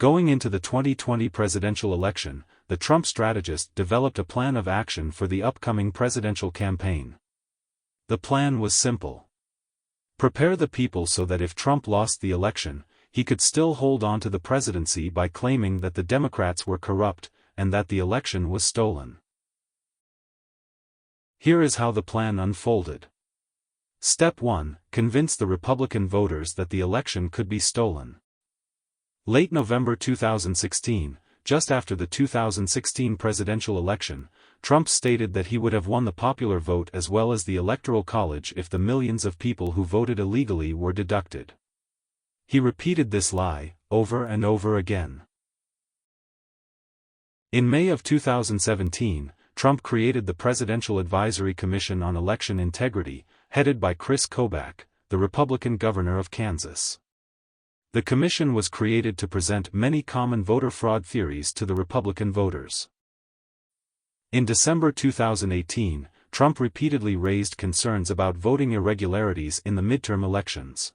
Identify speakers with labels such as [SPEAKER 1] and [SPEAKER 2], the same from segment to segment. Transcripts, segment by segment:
[SPEAKER 1] Going into the 2020 presidential election, the Trump strategist developed a plan of action for the upcoming presidential campaign. The plan was simple. Prepare the people so that if Trump lost the election, he could still hold on to the presidency by claiming that the Democrats were corrupt, and that the election was stolen. Here is how the plan unfolded. Step 1. Convince the Republican voters that the election could be stolen. Late November 2016, just after the 2016 presidential election, Trump stated that he would have won the popular vote as well as the Electoral College if the millions of people who voted illegally were deducted. He repeated this lie, over and over again. In May of 2017, Trump created the Presidential Advisory Commission on Election Integrity, headed by Chris Kobach, the Republican governor of Kansas. The commission was created to present many common voter fraud theories to the Republican voters. In December 2018, Trump repeatedly raised concerns about voting irregularities in the midterm elections.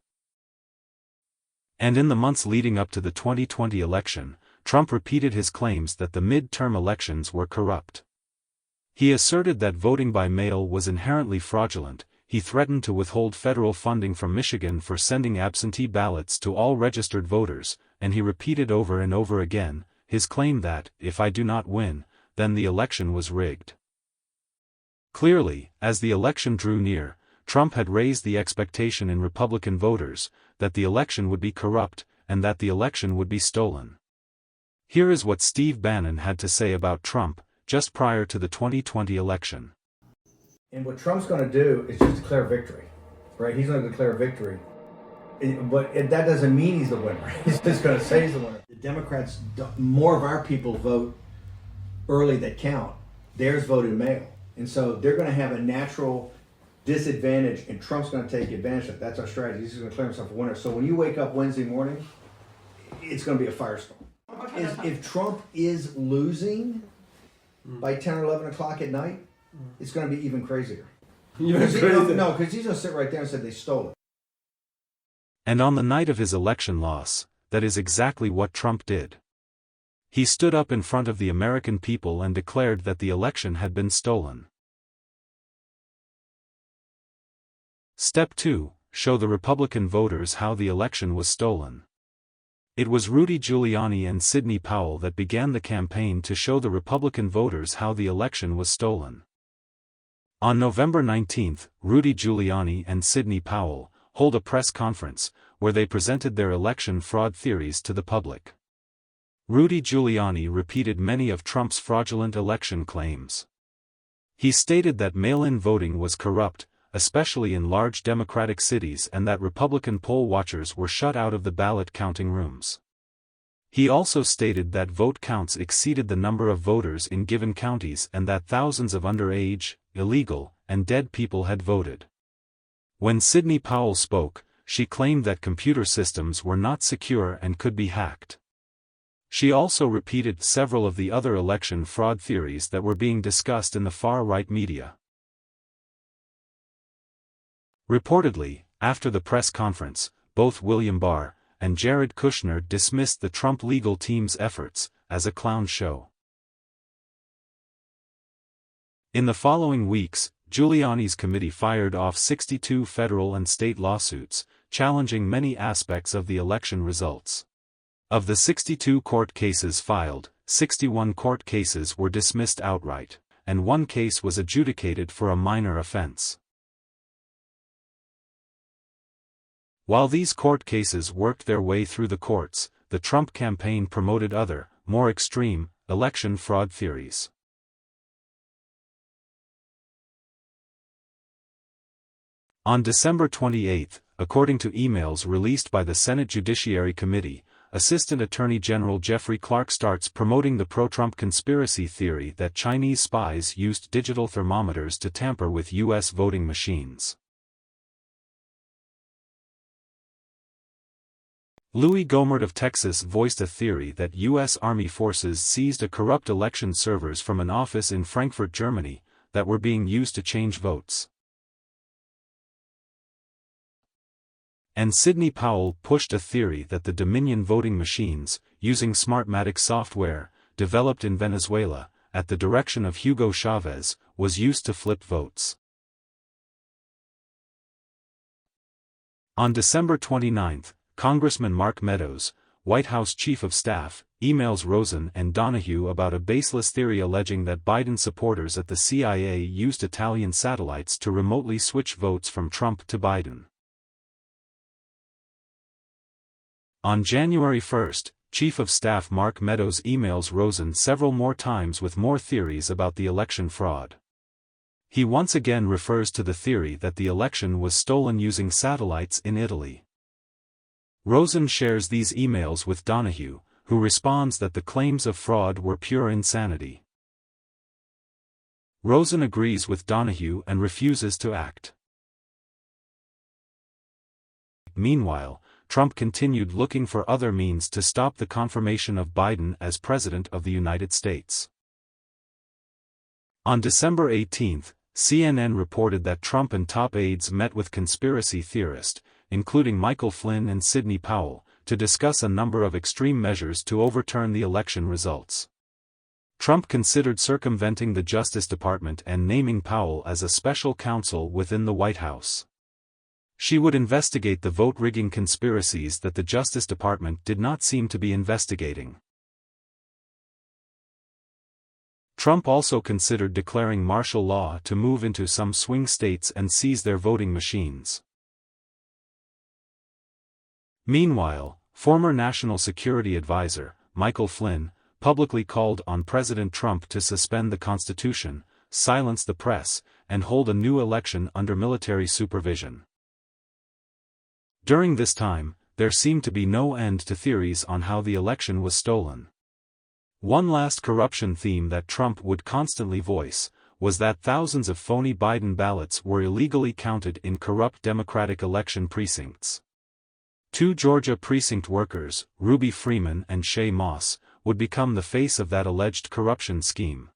[SPEAKER 1] And in the months leading up to the 2020 election, Trump repeated his claims that the midterm elections were corrupt. He asserted that voting by mail was inherently fraudulent. He threatened to withhold federal funding from Michigan for sending absentee ballots to all registered voters, and he repeated over and over again his claim that, if I do not win, then the election was rigged. Clearly, as the election drew near, Trump had raised the expectation in Republican voters that the election would be corrupt, and that the election would be stolen. Here is what Steve Bannon had to say about Trump, just prior to the 2020 election.
[SPEAKER 2] And what Trump's going to do is just declare victory, right? He's going to declare victory. But that doesn't mean he's the winner. He's just going to say he's the winner. The Democrats, more of our people vote early that count. Theirs voted mail. And so they're going to have a natural disadvantage, and Trump's going to take advantage of it. That's our strategy. He's going to declare himself a winner. So when you wake up Wednesday morning, it's going to be a firestorm. If Trump is losing by 10 or 11 o'clock at night, it's going to be even crazier. No, because he's going to sit right there and say they stole it.
[SPEAKER 1] And on the night of his election loss, that is exactly what Trump did. He stood up in front of the American people and declared that the election had been stolen. Step 2. Show the Republican voters how the election was stolen. It was Rudy Giuliani and Sydney Powell that began the campaign to show the Republican voters how the election was stolen. On November 19, Rudy Giuliani and Sydney Powell hold a press conference, where they presented their election fraud theories to the public. Rudy Giuliani repeated many of Trump's fraudulent election claims. He stated that mail-in voting was corrupt, especially in large Democratic cities, and that Republican poll watchers were shut out of the ballot counting rooms. He also stated that vote counts exceeded the number of voters in given counties and that thousands of underage, illegal, and dead people had voted. When Sydney Powell spoke, she claimed that computer systems were not secure and could be hacked. She also repeated several of the other election fraud theories that were being discussed in the far-right media. Reportedly, after the press conference, both William Barr and Jared Kushner dismissed the Trump legal team's efforts as a clown show. In the following weeks, Giuliani's committee fired off 62 federal and state lawsuits, challenging many aspects of the election results. Of the 62 court cases filed, 61 court cases were dismissed outright, and one case was adjudicated for a minor offense. While these court cases worked their way through the courts, the Trump campaign promoted other, more extreme, election fraud theories. On December 28, according to emails released by the Senate Judiciary Committee, Assistant Attorney General Jeffrey Clark starts promoting the pro-Trump conspiracy theory that Chinese spies used digital thermometers to tamper with U.S. voting machines. Louis Gohmert of Texas voiced a theory that U.S. Army forces seized a corrupt election servers from an office in Frankfurt, Germany, that were being used to change votes. And Sydney Powell pushed a theory that the Dominion voting machines, using Smartmatic software, developed in Venezuela, at the direction of Hugo Chavez, was used to flip votes. On December 29, Congressman Mark Meadows, White House Chief of Staff, emails Rosen and Donahue about a baseless theory alleging that Biden supporters at the CIA used Italian satellites to remotely switch votes from Trump to Biden. On January 1, Chief of Staff Mark Meadows emails Rosen several more times with more theories about the election fraud. He once again refers to the theory that the election was stolen using satellites in Italy. Rosen shares these emails with Donahue, who responds that the claims of fraud were pure insanity. Rosen agrees with Donahue and refuses to act. Meanwhile, Trump continued looking for other means to stop the confirmation of Biden as President of the United States. On December 18, CNN reported that Trump and top aides met with conspiracy theorists, including Michael Flynn and Sydney Powell, to discuss a number of extreme measures to overturn the election results. Trump considered circumventing the Justice Department and naming Powell as a special counsel within the White House. She would investigate the vote-rigging conspiracies that the Justice Department did not seem to be investigating. Trump also considered declaring martial law to move into some swing states and seize their voting machines. Meanwhile, former National Security Advisor, Michael Flynn, publicly called on President Trump to suspend the Constitution, silence the press, and hold a new election under military supervision. During this time, there seemed to be no end to theories on how the election was stolen. One last corruption theme that Trump would constantly voice was that thousands of phony Biden ballots were illegally counted in corrupt Democratic election precincts. Two Georgia precinct workers, Ruby Freeman and Shay Moss, would become the face of that alleged corruption scheme.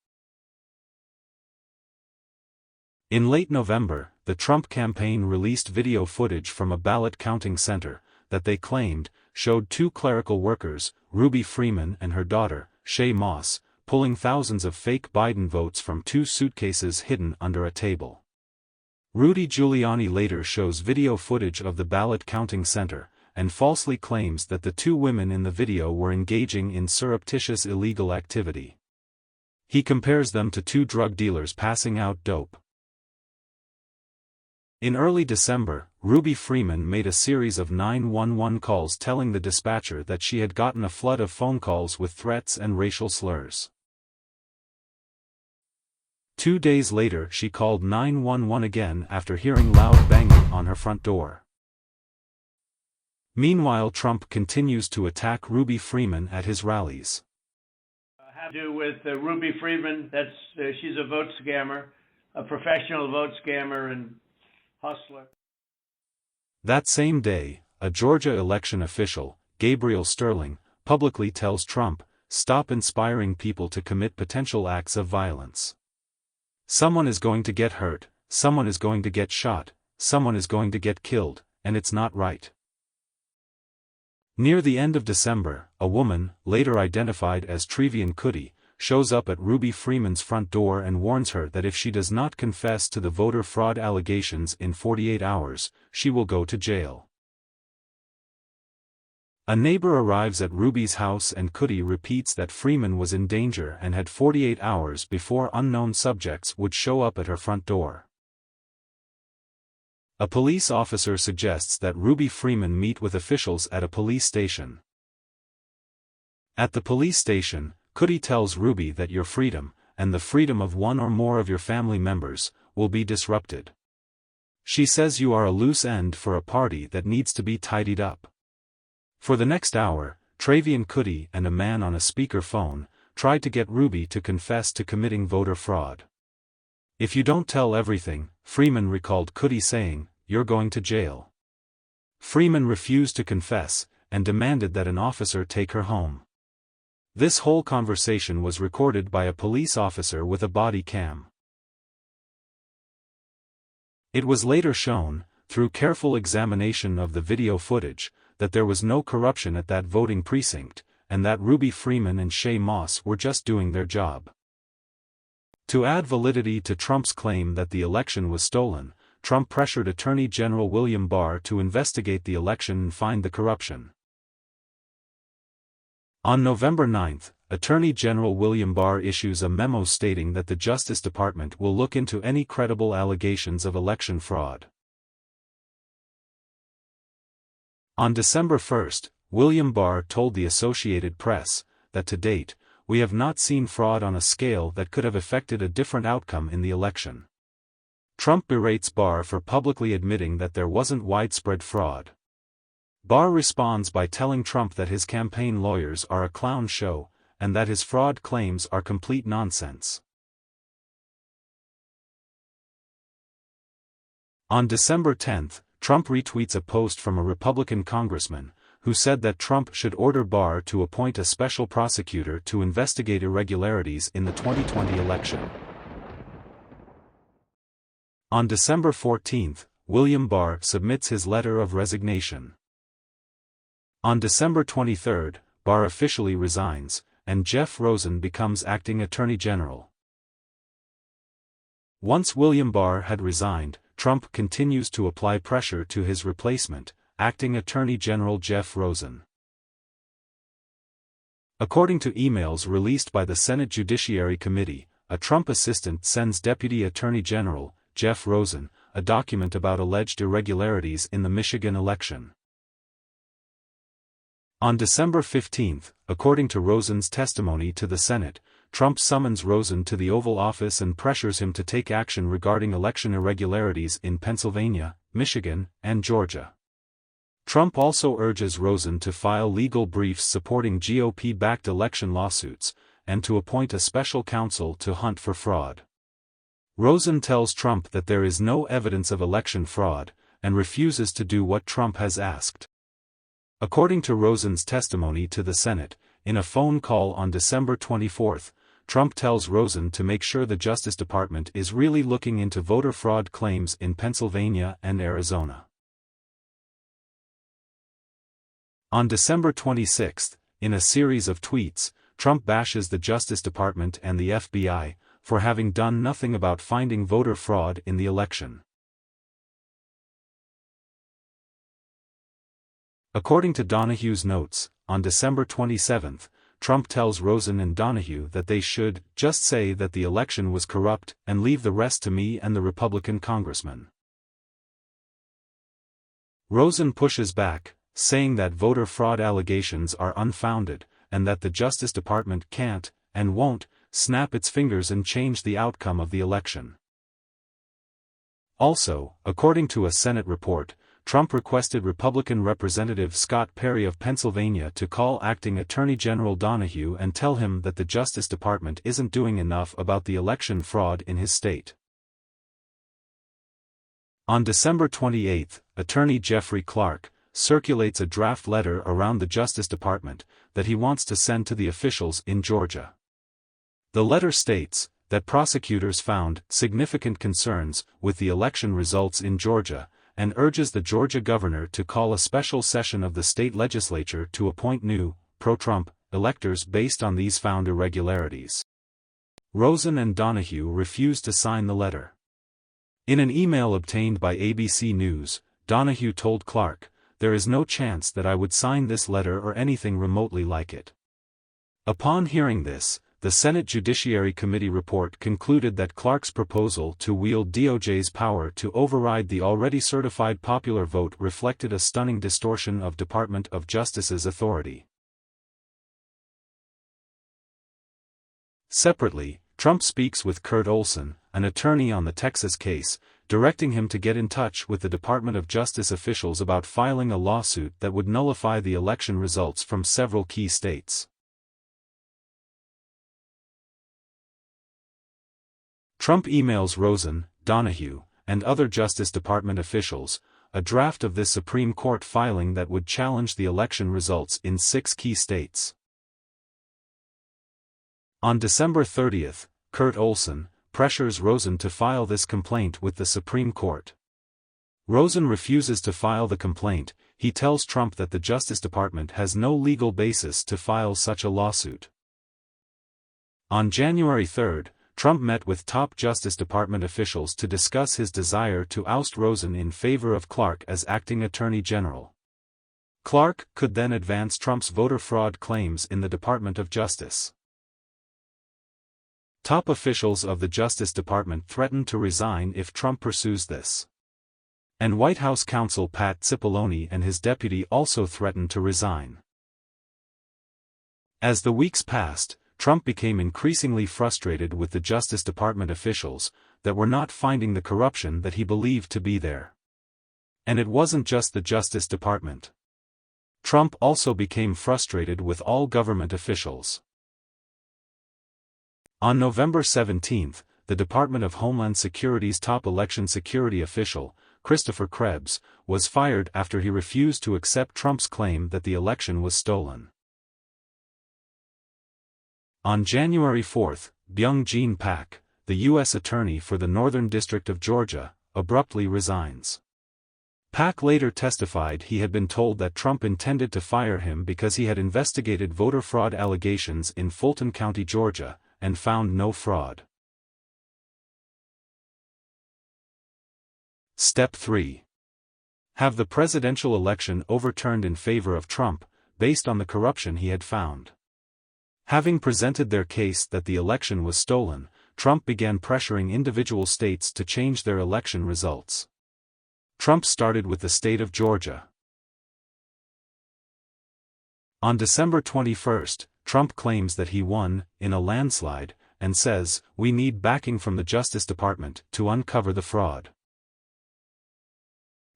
[SPEAKER 1] In late November, the Trump campaign released video footage from a ballot counting center that they claimed showed two clerical workers, Ruby Freeman and her daughter, Shay Moss, pulling thousands of fake Biden votes from two suitcases hidden under a table. Rudy Giuliani later shows video footage of the ballot counting center, and falsely claims that the two women in the video were engaging in surreptitious illegal activity. He compares them to two drug dealers passing out dope. In early December, Ruby Freeman made a series of 911 calls telling the dispatcher that she had gotten a flood of phone calls with threats and racial slurs. 2 days later she called 911 again after hearing loud banging on her front door. Meanwhile, Trump continues to attack Ruby Freeman at his rallies.
[SPEAKER 3] Have to do with Ruby Freeman. She's a vote scammer, a professional vote scammer and hustler.
[SPEAKER 1] That same day, a Georgia election official, Gabriel Sterling, publicly tells Trump, "Stop inspiring people to commit potential acts of violence. Someone is going to get hurt, someone is going to get shot, someone is going to get killed, and it's not right." Near the end of December, a woman, later identified as Trevian Cuddy, shows up at Ruby Freeman's front door and warns her that if she does not confess to the voter fraud allegations in 48 hours, she will go to jail. A neighbor arrives at Ruby's house and Cuddy repeats that Freeman was in danger and had 48 hours before unknown subjects would show up at her front door. A police officer suggests that Ruby Freeman meet with officials at a police station. At the police station, Cuddy tells Ruby that your freedom, and the freedom of one or more of your family members, will be disrupted. She says you are a loose end for a party that needs to be tidied up. For the next hour, Trevian Cuddy and a man on a speaker phone tried to get Ruby to confess to committing voter fraud. "If you don't tell everything," Freeman recalled Cuddy saying, "you're going to jail." Freeman refused to confess, and demanded that an officer take her home. This whole conversation was recorded by a police officer with a body cam. It was later shown, through careful examination of the video footage, that there was no corruption at that voting precinct, and that Ruby Freeman and Shaye Moss were just doing their job. To add validity to Trump's claim that the election was stolen, Trump pressured Attorney General William Barr to investigate the election and find the corruption. On November 9, Attorney General William Barr issues a memo stating that the Justice Department will look into any credible allegations of election fraud. On December 1, William Barr told the Associated Press that to date, we have not seen fraud on a scale that could have affected a different outcome in the election. Trump berates Barr for publicly admitting that there wasn't widespread fraud. Barr responds by telling Trump that his campaign lawyers are a clown show, and that his fraud claims are complete nonsense. On December 10, Trump retweets a post from a Republican congressman, who said that Trump should order Barr to appoint a special prosecutor to investigate irregularities in the 2020 election. On December 14, William Barr submits his letter of resignation. On December 23, Barr officially resigns, and Jeff Rosen becomes acting Attorney General. Once William Barr had resigned, Trump continues to apply pressure to his replacement, acting Attorney General Jeff Rosen. According to emails released by the Senate Judiciary Committee, a Trump assistant sends Deputy Attorney General Jeff Rosen a document about alleged irregularities in the Michigan election. On December 15, according to Rosen's testimony to the Senate, Trump summons Rosen to the Oval Office and pressures him to take action regarding election irregularities in Pennsylvania, Michigan, and Georgia. Trump also urges Rosen to file legal briefs supporting GOP-backed election lawsuits, and to appoint a special counsel to hunt for fraud. Rosen tells Trump that there is no evidence of election fraud, and refuses to do what Trump has asked. According to Rosen's testimony to the Senate, in a phone call on December 24, Trump tells Rosen to make sure the Justice Department is really looking into voter fraud claims in Pennsylvania and Arizona. On December 26, in a series of tweets, Trump bashes the Justice Department and the FBI for having done nothing about finding voter fraud in the election. According to Donahue's notes, on December 27, Trump tells Rosen and Donahue that they should just say that the election was corrupt and leave the rest to me and the Republican congressman. Rosen pushes back, saying that voter fraud allegations are unfounded, and that the Justice Department can't, and won't, snap its fingers and change the outcome of the election. Also, according to a Senate report, Trump requested Republican Representative Scott Perry of Pennsylvania to call acting Attorney General Donahue and tell him that the Justice Department isn't doing enough about the election fraud in his state. On December 28, Attorney Jeffrey Clark circulates a draft letter around the Justice Department that he wants to send to the officials in Georgia. The letter states that prosecutors found significant concerns with the election results in Georgia, and urges the Georgia governor to call a special session of the state legislature to appoint new, pro-Trump, electors based on these found irregularities. Rosen and Donahue refused to sign the letter. In an email obtained by ABC News, Donahue told Clark, "There is no chance that I would sign this letter or anything remotely like it." Upon hearing this, the Senate Judiciary Committee report concluded that Clark's proposal to wield DOJ's power to override the already certified popular vote reflected a stunning distortion of Department of Justice's authority. Separately, Trump speaks with Kurt Olson, an attorney on the Texas case, directing him to get in touch with the Department of Justice officials about filing a lawsuit that would nullify the election results from several key states. Trump emails Rosen, Donahue, and other Justice Department officials a draft of this Supreme Court filing that would challenge the election results in 6 key states. On December 30, Kurt Olson pressures Rosen to file this complaint with the Supreme Court. Rosen refuses to file the complaint. He tells Trump that the Justice Department has no legal basis to file such a lawsuit. On January 3, Trump met with top Justice Department officials to discuss his desire to oust Rosen in favor of Clark as acting Attorney General. Clark could then advance Trump's voter fraud claims in the Department of Justice. Top officials of the Justice Department threatened to resign if Trump pursues this. And White House counsel Pat Cipollone and his deputy also threatened to resign. As the weeks passed, Trump became increasingly frustrated with the Justice Department officials that were not finding the corruption that he believed to be there. And it wasn't just the Justice Department. Trump also became frustrated with all government officials. On November 17, the Department of Homeland Security's top election security official, Christopher Krebs, was fired after he refused to accept Trump's claim that the election was stolen. On January 4, Byung-Jin Pak, the U.S. Attorney for the Northern District of Georgia, abruptly resigns. Pak later testified he had been told that Trump intended to fire him because he had investigated voter fraud allegations in Fulton County, Georgia, and found no fraud. Step 3. Have the presidential election overturned in favor of Trump, based on the corruption he had found. Having presented their case that the election was stolen, Trump began pressuring individual states to change their election results. Trump started with the state of Georgia. On December 21, Trump claims that he won, in a landslide, and says, "We need backing from the Justice Department to uncover the fraud."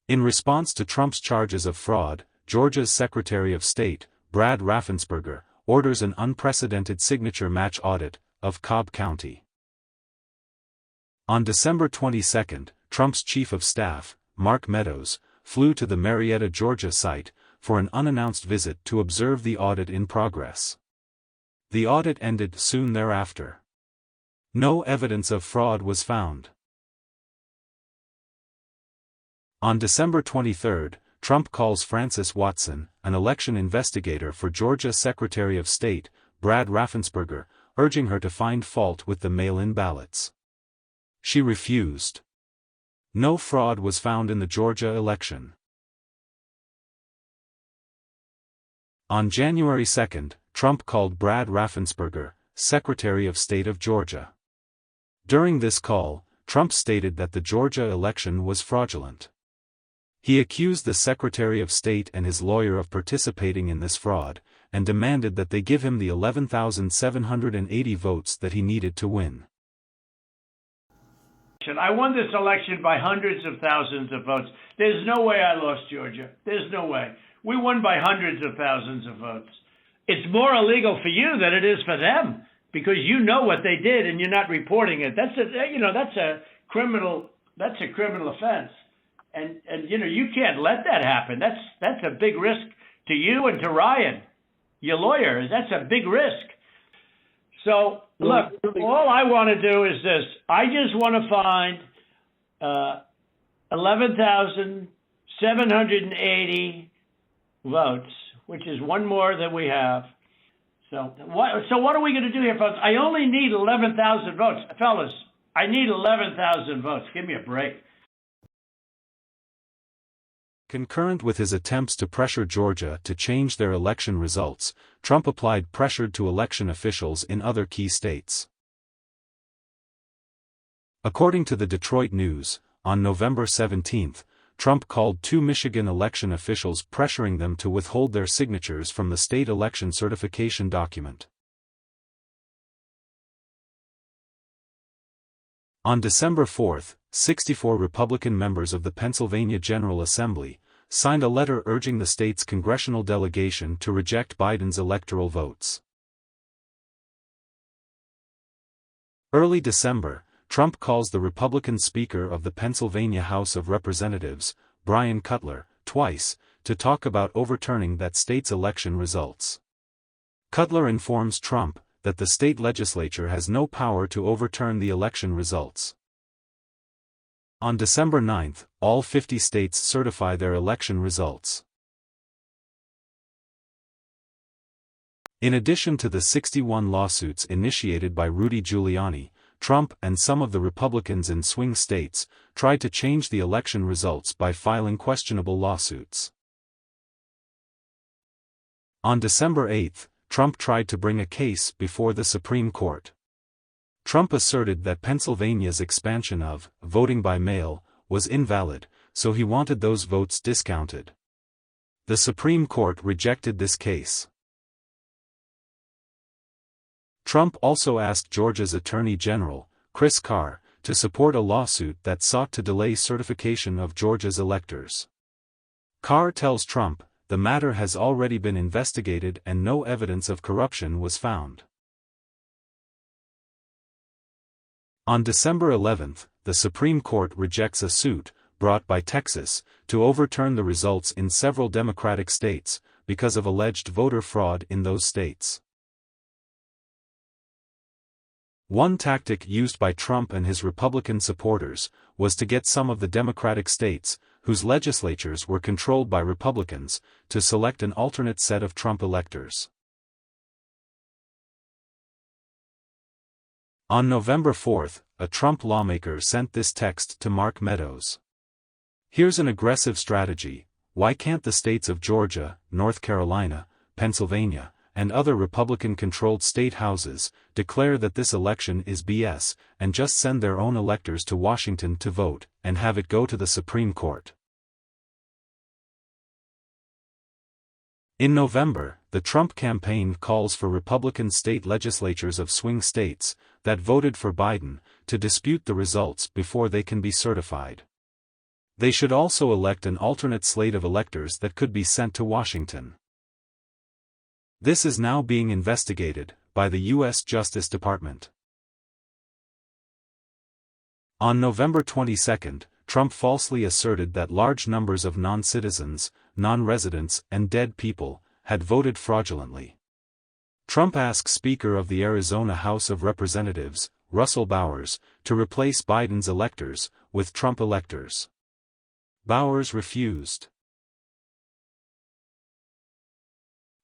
[SPEAKER 1] In response to Trump's charges of fraud, Georgia's Secretary of State, Brad Raffensperger, orders an unprecedented signature match audit of Cobb County. On December 22, Trump's chief of staff, Mark Meadows, flew to the Marietta, Georgia site for an unannounced visit to observe the audit in progress. The audit ended soon thereafter. No evidence of fraud was found. On December 23, Trump calls Frances Watson, an election investigator for Georgia Secretary of State, Brad Raffensperger, urging her to find fault with the mail-in ballots. She refused. No fraud was found in the Georgia election. On January 2, Trump called Brad Raffensperger, Secretary of State of Georgia. During this call, Trump stated that the Georgia election was fraudulent. He accused the Secretary of State and his lawyer of participating in this fraud, and demanded that they give him the 11,780 votes that he needed to win.
[SPEAKER 3] I won this election by hundreds of thousands of votes. There's no way I lost Georgia. There's no way. We won by hundreds of thousands of votes. It's more illegal for you than it is for them, because you know what they did and you're not reporting it. That's a criminal offense. And you can't let that happen. That's a big risk to you and to Ryan, your lawyer. That's a big risk. So, look, all I want to do is this. I just want to find 11,780 votes, which is one more than we have. So what are we going to do here, folks? I only need 11,000 votes. Fellas, I need 11,000 votes. Give me a break.
[SPEAKER 1] Concurrent with his attempts to pressure Georgia to change their election results, Trump applied pressure to election officials in other key states. According to the Detroit News, on November 17, Trump called 2 Michigan election officials, pressuring them to withhold their signatures from the state election certification document. On December 4, 64 Republican members of the Pennsylvania General Assembly signed a letter urging the state's congressional delegation to reject Biden's electoral votes. Early December, Trump calls the Republican Speaker of the Pennsylvania House of Representatives, Brian Cutler, twice, to talk about overturning that state's election results. Cutler informs Trump that the state legislature has no power to overturn the election results. On December 9, all 50 states certify their election results. In addition to the 61 lawsuits initiated by Rudy Giuliani, Trump and some of the Republicans in swing states tried to change the election results by filing questionable lawsuits. On December 8, Trump tried to bring a case before the Supreme Court. Trump asserted that Pennsylvania's expansion of voting by mail was invalid, so he wanted those votes discounted. The Supreme Court rejected this case. Trump also asked Georgia's Attorney General, Chris Carr, to support a lawsuit that sought to delay certification of Georgia's electors. Carr tells Trump, the matter has already been investigated and no evidence of corruption was found. On December 11, the Supreme Court rejects a suit, brought by Texas, to overturn the results in several Democratic states, because of alleged voter fraud in those states. One tactic used by Trump and his Republican supporters was to get some of the Democratic states, whose legislatures were controlled by Republicans, to select an alternate set of Trump electors. On November 4, a Trump lawmaker sent this text to Mark Meadows. Here's an aggressive strategy: why can't the states of Georgia, North Carolina, Pennsylvania, and other Republican-controlled state houses declare that this election is BS, and just send their own electors to Washington to vote, and have it go to the Supreme Court? In November, the Trump campaign calls for Republican state legislatures of swing states that voted for Biden to dispute the results before they can be certified. They should also elect an alternate slate of electors that could be sent to Washington. This is now being investigated by the U.S. Justice Department. On November 22, Trump falsely asserted that large numbers of non-citizens, non-residents, and dead people had voted fraudulently. Trump asked Speaker of the Arizona House of Representatives, Russell Bowers, to replace Biden's electors with Trump electors. Bowers refused.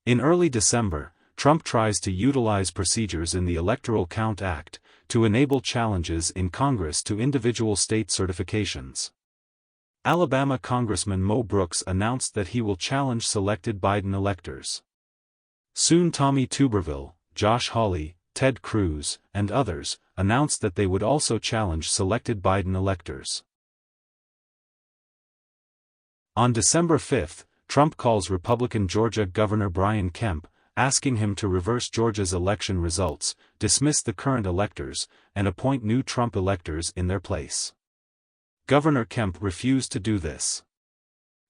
[SPEAKER 1] In early December, Trump tries to utilize procedures in the Electoral Count Act to enable challenges in Congress to individual state certifications. Alabama Congressman Mo Brooks announced that he will challenge selected Biden electors. Soon Tommy Tuberville, Josh Hawley, Ted Cruz, and others announced that they would also challenge selected Biden electors. On December 5, Trump calls Republican Georgia Governor Brian Kemp, asking him to reverse Georgia's election results, dismiss the current electors, and appoint new Trump electors in their place. Governor Kemp refused to do this.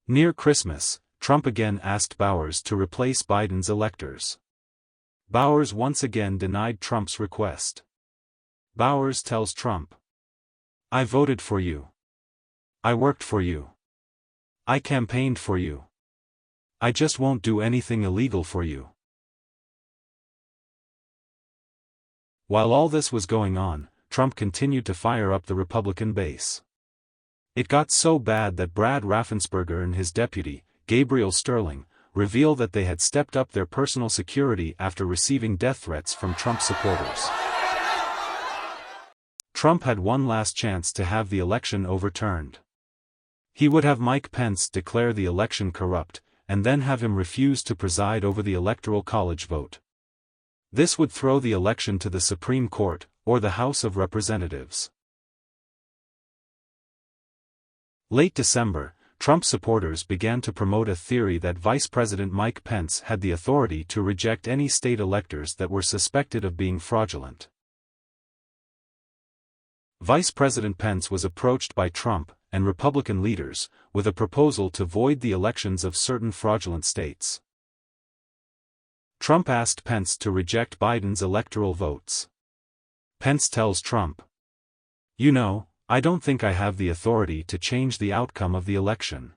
[SPEAKER 1] Near Christmas, Trump again asked Bowers to replace Biden's electors. Bowers once again denied Trump's request. Bowers tells Trump, "I voted for you. I worked for you. I campaigned for you. I just won't do anything illegal for you." While all this was going on, Trump continued to fire up the Republican base. It got so bad that Brad Raffensperger and his deputy, Gabriel Sterling, revealed that they had stepped up their personal security after receiving death threats from Trump supporters. Trump had one last chance to have the election overturned. He would have Mike Pence declare the election corrupt, and then have him refuse to preside over the Electoral College vote. This would throw the election to the Supreme Court, or the House of Representatives. Late December, Trump supporters began to promote a theory that Vice President Mike Pence had the authority to reject any state electors that were suspected of being fraudulent. Vice President Pence was approached by Trump and Republican leaders with a proposal to void the elections of certain fraudulent states. Trump asked Pence to reject Biden's electoral votes. Pence tells Trump, "You know, I don't think I have the authority to change the outcome of the election."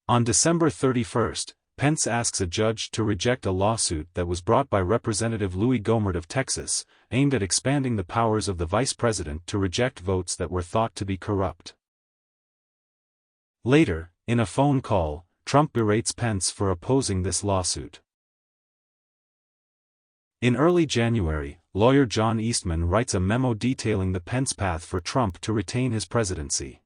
[SPEAKER 1] On December 31, Pence asks a judge to reject a lawsuit that was brought by Representative Louis Gohmert of Texas, aimed at expanding the powers of the vice president to reject votes that were thought to be corrupt. Later, in a phone call, Trump berates Pence for opposing this lawsuit. In early January, lawyer John Eastman writes a memo detailing the Pence path for Trump to retain his presidency.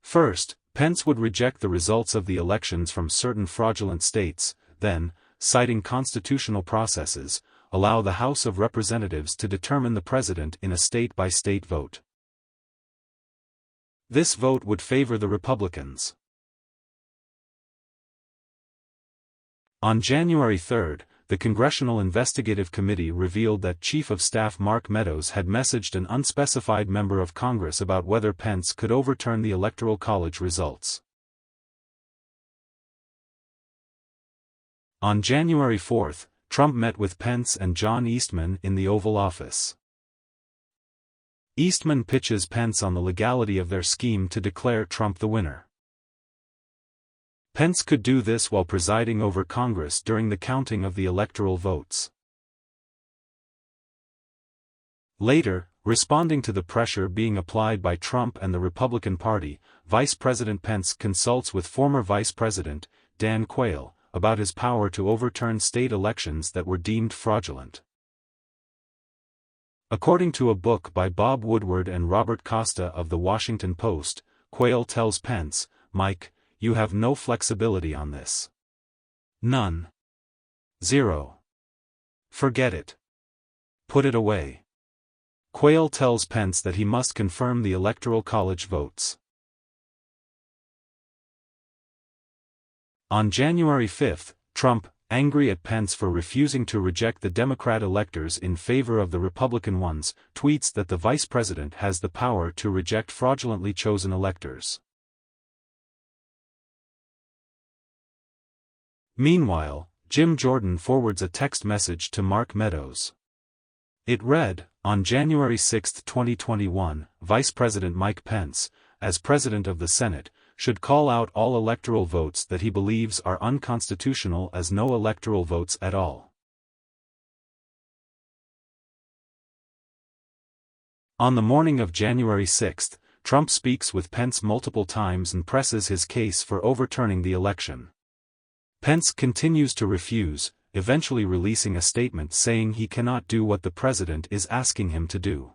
[SPEAKER 1] First, Pence would reject the results of the elections from certain fraudulent states, then, citing constitutional processes, allow the House of Representatives to determine the president in a state-by-state vote. This vote would favor the Republicans. On January 3, the Congressional Investigative Committee revealed that Chief of Staff Mark Meadows had messaged an unspecified member of Congress about whether Pence could overturn the Electoral College results. On January 4, Trump met with Pence and John Eastman in the Oval Office. Eastman pitches Pence on the legality of their scheme to declare Trump the winner. Pence could do this while presiding over Congress during the counting of the electoral votes. Later, responding to the pressure being applied by Trump and the Republican Party, Vice President Pence consults with former Vice President, Dan Quayle, about his power to overturn state elections that were deemed fraudulent. According to a book by Bob Woodward and Robert Costa of The Washington Post, Quayle tells Pence, "Mike, you have no flexibility on this. None. Zero. Forget it. Put it away." Quayle tells Pence that he must confirm the Electoral College votes. On January 5, Trump, angry at Pence for refusing to reject the Democrat electors in favor of the Republican ones, tweets that the vice president has the power to reject fraudulently chosen electors. Meanwhile, Jim Jordan forwards a text message to Mark Meadows. It read, "On January 6, 2021, Vice President Mike Pence, as President of the Senate, should call out all electoral votes that he believes are unconstitutional as no electoral votes at all." On the morning of January 6, Trump speaks with Pence multiple times and presses his case for overturning the election. Pence continues to refuse, eventually releasing a statement saying he cannot do what the president is asking him to do.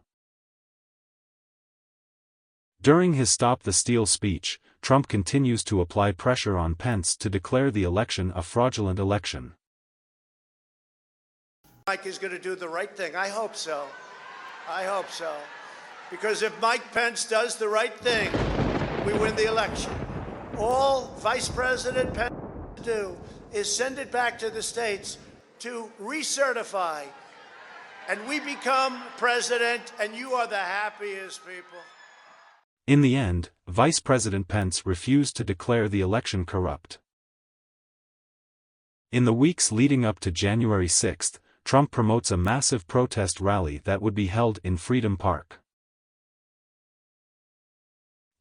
[SPEAKER 1] During his Stop the Steal speech, Trump continues to apply pressure on Pence to declare the election a fraudulent election.
[SPEAKER 4] Mike is going to do the right thing. I hope so. I hope so. Because if Mike Pence does the right thing, we win the election. All Vice President Pence do is send it back to the states to recertify, and we become president, and you are the happiest people.
[SPEAKER 1] In the end, Vice President Pence refused to declare the election corrupt. In the weeks leading up to January 6, Trump promotes a massive protest rally that would be held in Freedom Park.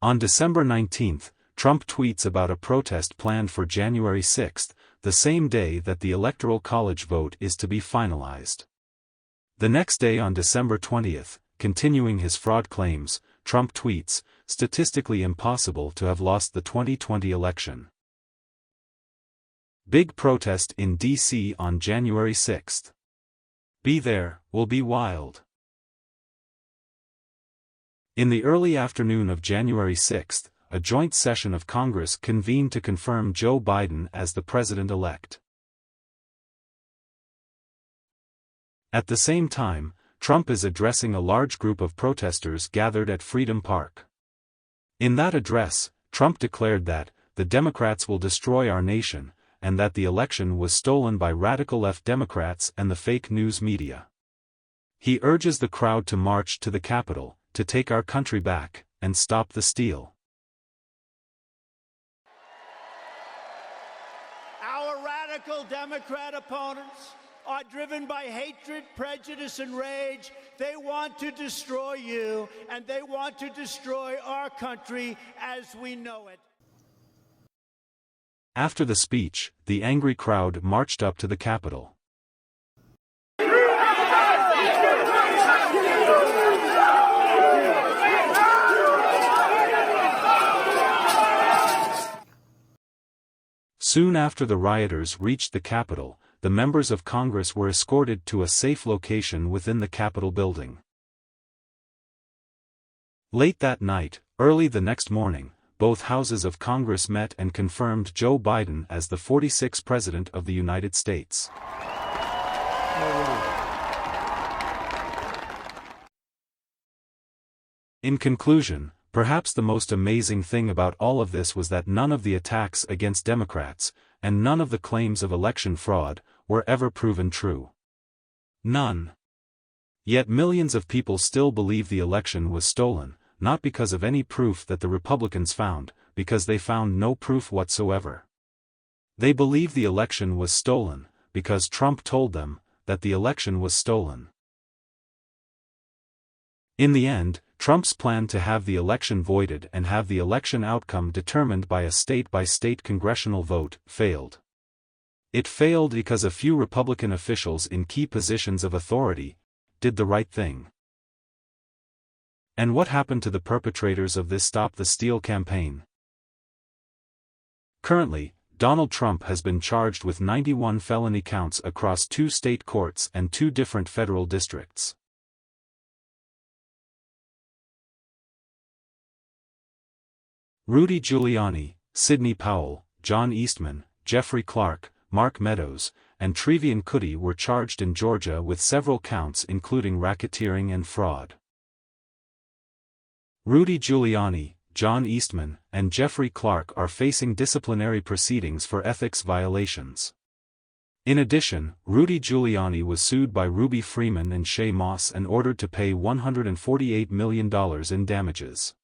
[SPEAKER 1] On December 19, Trump tweets about a protest planned for January 6, the same day that the Electoral College vote is to be finalized. The next day on December 20, continuing his fraud claims, Trump tweets, "Statistically impossible to have lost the 2020 election." Big protest in D.C. on January 6. Be there, will be wild. In the early afternoon of January 6, a joint session of Congress convened to confirm Joe Biden as the president-elect. At the same time, Trump is addressing a large group of protesters gathered at Freedom Park. In that address, Trump declared that, "the Democrats will destroy our nation," and that the election was stolen by radical left Democrats and the fake news media. He urges the crowd to march to the Capitol, to take our country back, and stop the steal.
[SPEAKER 4] Our radical Democrat opponents are driven by hatred, prejudice, and rage. They want to destroy you, and they want to destroy our country as we know it.
[SPEAKER 1] After the speech, the angry crowd marched up to the Capitol. Soon after the rioters reached the Capitol, the members of Congress were escorted to a safe location within the Capitol building. Late that night, early the next morning, both houses of Congress met and confirmed Joe Biden as the 46th President of the United States. In conclusion, perhaps the most amazing thing about all of this was that none of the attacks against Democrats, and none of the claims of election fraud, were ever proven true. None. Yet millions of people still believe the election was stolen, not because of any proof that the Republicans found, because they found no proof whatsoever. They believe the election was stolen, because Trump told them that the election was stolen. In the end, Trump's plan to have the election voided and have the election outcome determined by a state-by-state congressional vote failed. It failed because a few Republican officials in key positions of authority did the right thing. And what happened to the perpetrators of this Stop the Steal campaign? Currently, Donald Trump has been charged with 91 felony counts across 2 state courts and 2 different federal districts. Rudy Giuliani, Sydney Powell, John Eastman, Jeffrey Clark, Mark Meadows, and Trevian Kutti were charged in Georgia with several counts including racketeering and fraud. Rudy Giuliani, John Eastman, and Jeffrey Clark are facing disciplinary proceedings for ethics violations. In addition, Rudy Giuliani was sued by Ruby Freeman and Shay Moss and ordered to pay $148 million in damages.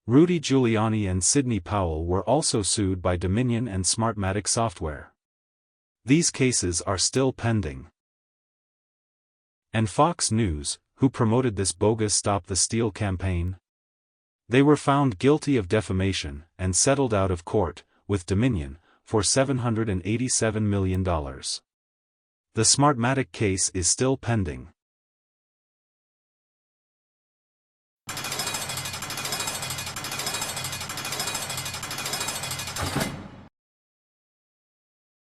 [SPEAKER 1] Rudy Giuliani and Sydney Powell were also sued by Dominion and Smartmatic Software. These cases are still pending. And Fox News, who promoted this bogus Stop the Steal campaign? They were found guilty of defamation and settled out of court, with Dominion, for $787 million. The Smartmatic case is still pending.